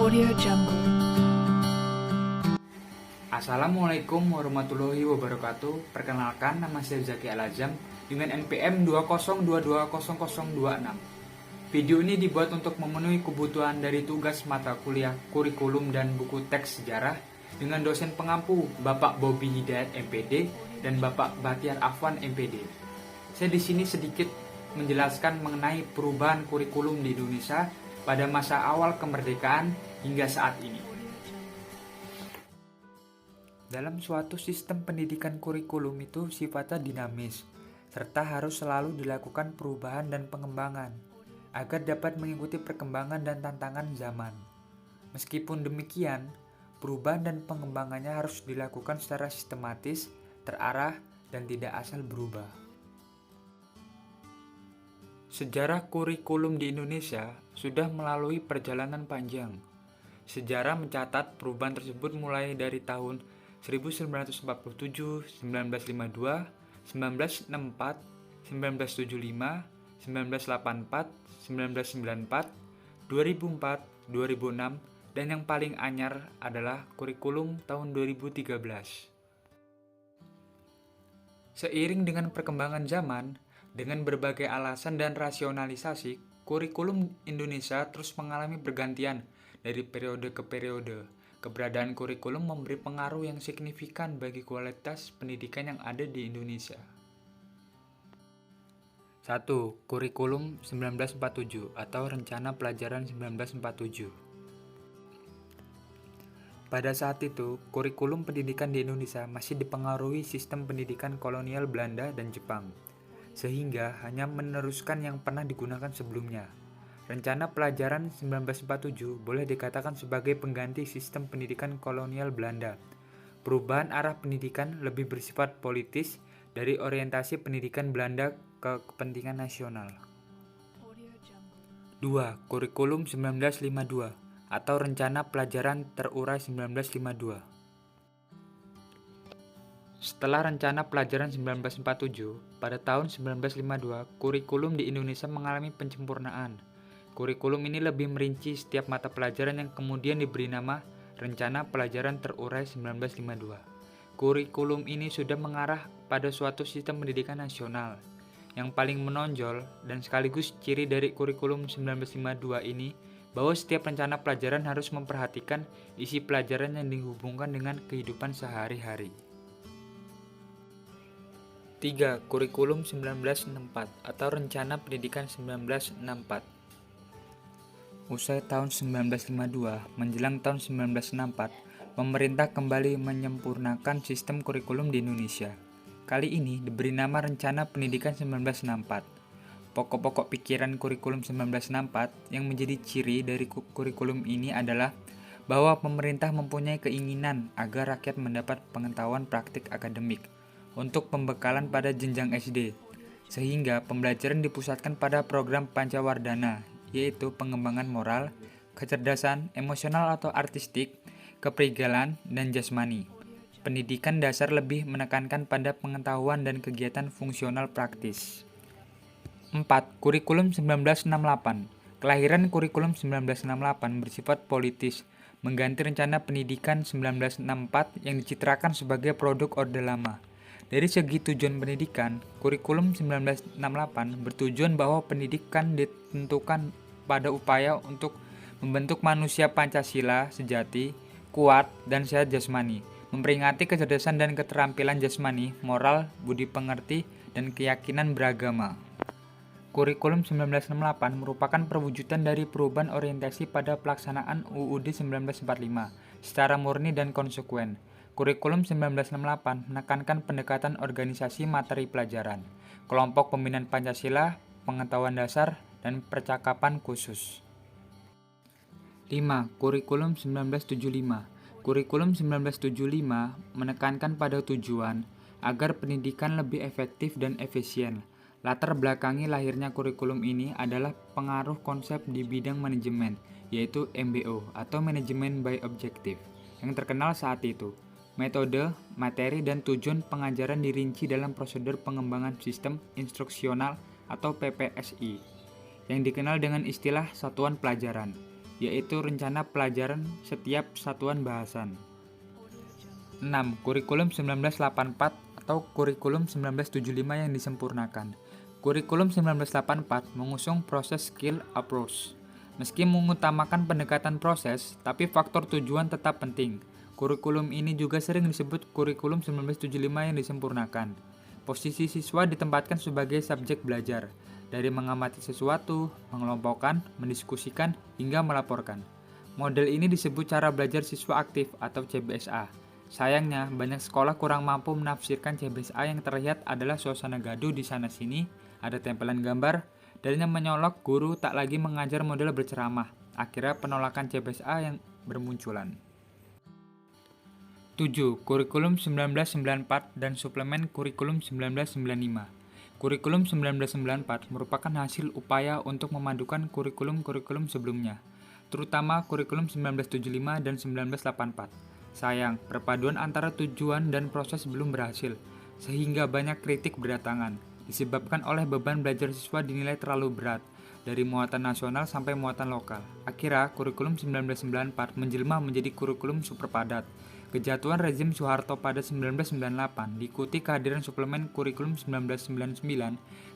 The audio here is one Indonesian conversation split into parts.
Audio Jungle. Assalamualaikum warahmatullahi wabarakatuh. Perkenalkan, nama saya Zaki Al-Azam dengan NPM 202200026. Video ini dibuat untuk memenuhi kebutuhan dari tugas mata kuliah, kurikulum, dan buku teks sejarah dengan dosen pengampu Bapak Bobby Hidayat MPD dan Bapak Bahtiar Afwan MPD. Saya di sini sedikit menjelaskan mengenai perubahan kurikulum di Indonesia pada masa awal kemerdekaan hingga saat ini. Dalam suatu sistem pendidikan kurikulum itu sifatnya dinamis, serta harus selalu dilakukan perubahan dan pengembangan, agar dapat mengikuti perkembangan dan tantangan zaman. Meskipun demikian, perubahan dan pengembangannya harus dilakukan secara sistematis, terarah, dan tidak asal berubah. Sejarah kurikulum di Indonesia sudah melalui perjalanan panjang. Sejarah mencatat perubahan tersebut mulai dari tahun 1947, 1952, 1964, 1975, 1984, 1994, 2004, 2006, dan yang paling anyar adalah kurikulum tahun 2013. Seiring dengan perkembangan zaman, dengan berbagai alasan dan rasionalisasi, kurikulum Indonesia terus mengalami pergantian dari periode ke periode. Keberadaan kurikulum memberi pengaruh yang signifikan bagi kualitas pendidikan yang ada di Indonesia. 1. Kurikulum 1947 atau Rencana Pelajaran 1947. Pada saat itu, kurikulum pendidikan di Indonesia masih dipengaruhi sistem pendidikan kolonial Belanda dan Jepang, sehingga hanya meneruskan yang pernah digunakan sebelumnya. Rencana Pelajaran 1947 boleh dikatakan sebagai pengganti sistem pendidikan kolonial Belanda. Perubahan arah pendidikan lebih bersifat politis dari orientasi pendidikan Belanda ke kepentingan nasional. 2. Kurikulum 1952 atau Rencana Pelajaran Terurai 1952. Setelah Rencana Pelajaran 1947, pada tahun 1952, kurikulum di Indonesia mengalami penyempurnaan. Kurikulum ini lebih merinci setiap mata pelajaran yang kemudian diberi nama Rencana Pelajaran Terurai 1952. Kurikulum ini sudah mengarah pada suatu sistem pendidikan nasional. Yang paling menonjol dan sekaligus ciri dari kurikulum 1952 ini bahwa setiap rencana pelajaran harus memperhatikan isi pelajaran yang dihubungkan dengan kehidupan sehari-hari. 3. Kurikulum 1964 atau Rencana Pendidikan 1964. Usai tahun 1952 menjelang tahun 1964, pemerintah kembali menyempurnakan sistem kurikulum di Indonesia. Kali ini diberi nama Rencana Pendidikan 1964. Pokok-pokok pikiran kurikulum 1964 yang menjadi ciri dari kurikulum ini adalah bahwa pemerintah mempunyai keinginan agar rakyat mendapat pengetahuan praktik akademik untuk pembekalan pada jenjang SD, sehingga pembelajaran dipusatkan pada program Pancawardhana, yaitu pengembangan moral, kecerdasan, emosional atau artistik, keprigalan, dan jasmani. Pendidikan dasar lebih menekankan pada pengetahuan dan kegiatan fungsional praktis. 4. Kurikulum 1968. Kelahiran kurikulum 1968 bersifat politis, mengganti rencana pendidikan 1964 yang dicitrakan sebagai produk Orde Lama. Dari segi tujuan pendidikan, kurikulum 1968 bertujuan bahwa pendidikan ditentukan pada upaya untuk membentuk manusia Pancasila sejati, kuat, dan sehat jasmani, memperingati kecerdasan dan keterampilan jasmani, moral, budi pengerti, dan keyakinan beragama. Kurikulum 1968 merupakan perwujudan dari perubahan orientasi pada pelaksanaan UUD 1945 secara murni dan konsekuen. Kurikulum 1968 menekankan pendekatan organisasi materi pelajaran, kelompok pembinaan Pancasila, pengetahuan dasar, dan percakapan khusus. 5. Kurikulum 1975. Kurikulum 1975 menekankan pada tujuan agar pendidikan lebih efektif dan efisien. Latar belakangi lahirnya kurikulum ini adalah pengaruh konsep di bidang manajemen, yaitu MBO atau Manajemen by Objective, yang terkenal saat itu. Metode, materi, dan tujuan pengajaran dirinci dalam prosedur pengembangan sistem instruksional atau PPSI, yang dikenal dengan istilah satuan pelajaran. yaitu rencana pelajaran setiap satuan bahasan. 6. Kurikulum 1984 atau Kurikulum 1975 yang disempurnakan. Kurikulum 1984 mengusung proses skill approach. Meski mengutamakan pendekatan proses, tapi faktor tujuan tetap penting. Kurikulum ini juga sering disebut Kurikulum 1975 yang disempurnakan. Posisi siswa ditempatkan sebagai subjek belajar, dari mengamati sesuatu, mengelompokkan, mendiskusikan, hingga melaporkan. Model ini disebut cara belajar siswa aktif atau CBSA. Sayangnya, banyak sekolah kurang mampu menafsirkan CBSA yang terlihat adalah suasana gaduh di sana-sini, ada tempelan gambar, dan yang menyolok guru tak lagi mengajar model berceramah. Akhirnya penolakan CBSA yang bermunculan. 7. Kurikulum 1994 dan suplemen Kurikulum 1995. Kurikulum 1994 merupakan hasil upaya untuk memadukan kurikulum-kurikulum sebelumnya, terutama Kurikulum 1975 dan 1984. Sayang, perpaduan antara tujuan dan proses belum berhasil, sehingga banyak kritik berdatangan, disebabkan oleh beban belajar siswa dinilai terlalu berat, dari muatan nasional sampai muatan lokal. Akhirnya, Kurikulum 1994 menjelma menjadi kurikulum super padat. Kejatuhan rezim Soeharto pada 1998 diikuti kehadiran suplemen Kurikulum 1999,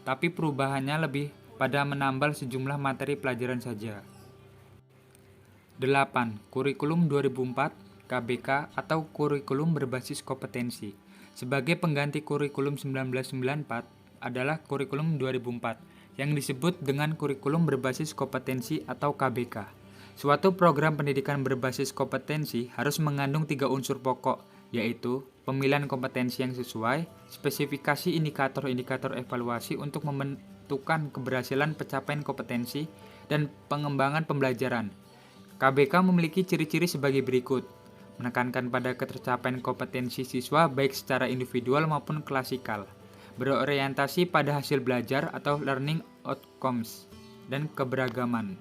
tapi perubahannya lebih pada menambal sejumlah materi pelajaran saja. 8. Kurikulum 2004 KBK atau Kurikulum Berbasis Kompetensi. Sebagai pengganti Kurikulum 1994 adalah Kurikulum 2004 yang disebut dengan Kurikulum Berbasis Kompetensi atau KBK. Suatu program pendidikan berbasis kompetensi harus mengandung 3 unsur pokok, yaitu pemilihan kompetensi yang sesuai, spesifikasi indikator-indikator evaluasi untuk menentukan keberhasilan pencapaian kompetensi, dan pengembangan pembelajaran. KBK memiliki ciri-ciri sebagai berikut: menekankan pada ketercapaian kompetensi siswa baik secara individual maupun klasikal, berorientasi pada hasil belajar atau learning outcomes, dan keberagaman.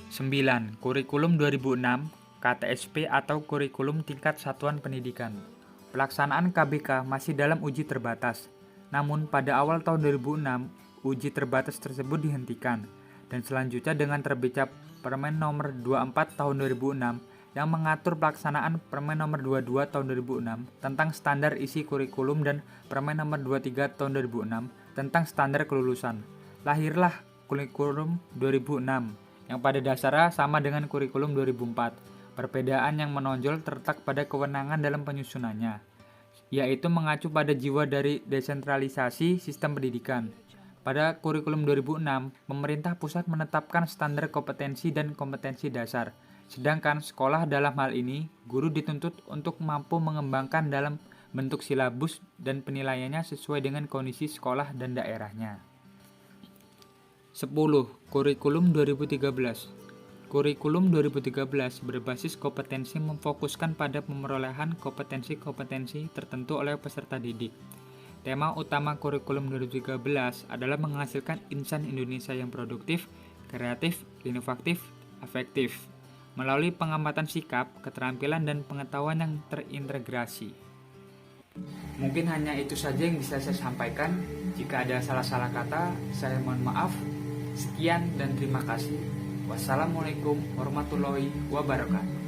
9. Kurikulum 2006 KTSP atau Kurikulum Tingkat Satuan Pendidikan. Pelaksanaan KBK masih dalam uji terbatas. Namun pada awal tahun 2006, uji terbatas tersebut dihentikan, dan selanjutnya dengan terbitnya Permen Nomor 24 Tahun 2006 yang mengatur pelaksanaan Permen Nomor 22 Tahun 2006 tentang standar isi kurikulum dan Permen Nomor 23 Tahun 2006 tentang standar kelulusan. Lahirlah Kurikulum 2006 yang pada dasarnya sama dengan Kurikulum 2004. Perbedaan yang menonjol terletak pada kewenangan dalam penyusunannya, yaitu mengacu pada jiwa dari desentralisasi sistem pendidikan. Pada Kurikulum 2006, pemerintah pusat menetapkan standar kompetensi dan kompetensi dasar, sedangkan sekolah dalam hal ini, guru dituntut untuk mampu mengembangkan dalam bentuk silabus dan penilaiannya sesuai dengan kondisi sekolah dan daerahnya. 10. Kurikulum 2013. Kurikulum 2013 berbasis kompetensi memfokuskan pada pemerolehan kompetensi-kompetensi tertentu oleh peserta didik. Tema utama Kurikulum 2013 adalah menghasilkan insan Indonesia yang produktif, kreatif, inovatif, efektif, melalui pengamatan sikap, keterampilan, dan pengetahuan yang terintegrasi. Mungkin hanya itu saja yang bisa saya sampaikan. Jika ada salah-salah kata, saya mohon maaf. Sekian dan terima kasih. Wassalamualaikum warahmatullahi wabarakatuh.